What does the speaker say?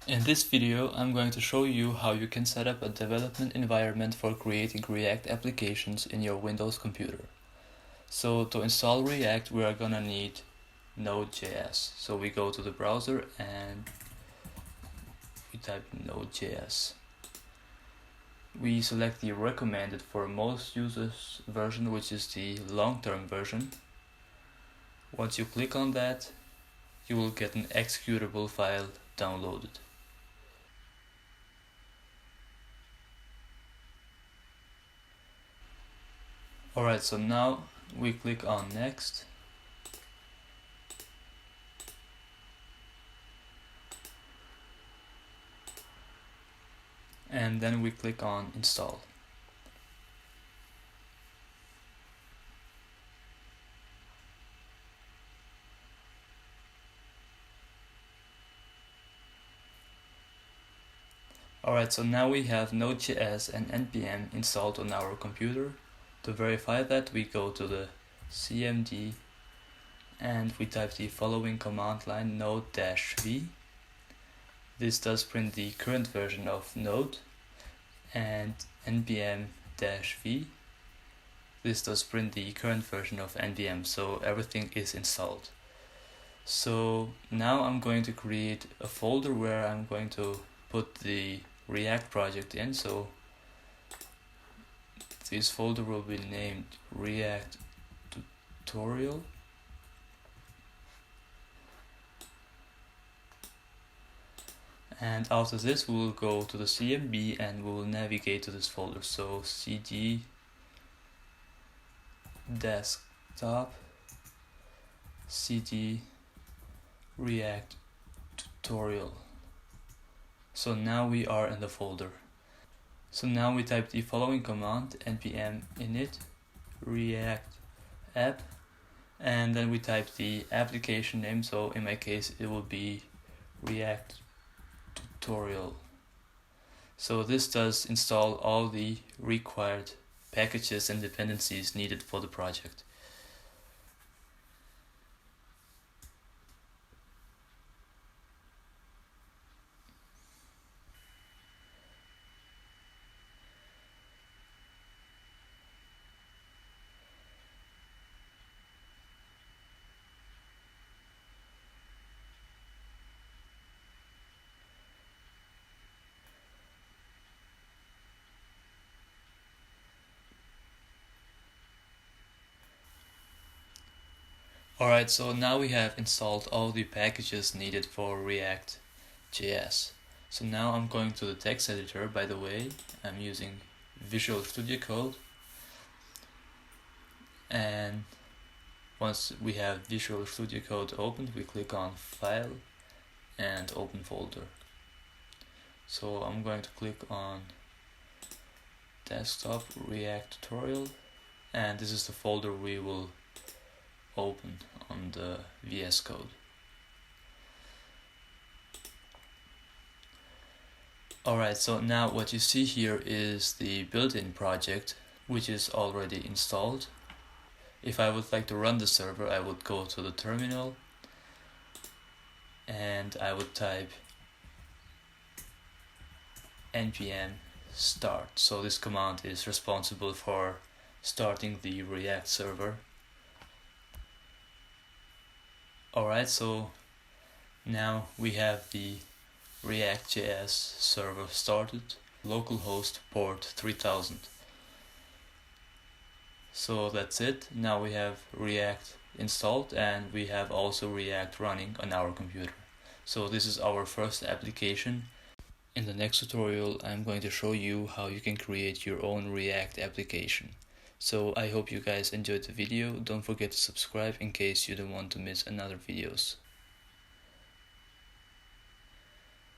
In this video, I'm going to show you how you can set up a development environment for creating React applications in your Windows computer. So to install React, we are gonna need Node.js. So we go to the browser and we type Node.js. We select the recommended for most users version, which is the long-term version. Once you click on that, you will get an executable file downloaded. Alright, so now we click on next. And then we click on install. Alright, so now we have Node.js and NPM installed on our computer. To verify that, we go to the cmd and we type the following command line node-v. This does print the current version of Node, and npm-v. This does print the current version of npm, so everything is installed. So now I'm going to create a folder where I'm going to put the React project in. So this folder will be named React Tutorial. And after this, we will go to the CMD and we will navigate to this folder. So cd desktop cd React Tutorial. So now we are in the folder. So now we type the following command npm init react app, and then we type the application name. So in my case it will be React Tutorial. So this does install all the required packages and dependencies needed for the project. Alright, so now we have installed all the packages needed for React.js. So now I'm going to the text editor. By the way, I'm using Visual Studio Code. And once we have Visual Studio Code opened, we click on File and Open Folder. So I'm going to click on Desktop React Tutorial, and this is the folder we will open on the VS Code. Alright, so now what you see here is the built-in project, which is already installed. If I would like to run the server, I would go to the terminal and I would type npm start. So this command is responsible for starting the React server. Alright, so now we have the React.js server started, localhost port 3000. So that's it. Now we have React installed and we have also React running on our computer. So this is our first application. In the next tutorial, I'm going to show you how you can create your own React application. So I hope you guys enjoyed the video. Don't forget to subscribe in case you don't want to miss another videos.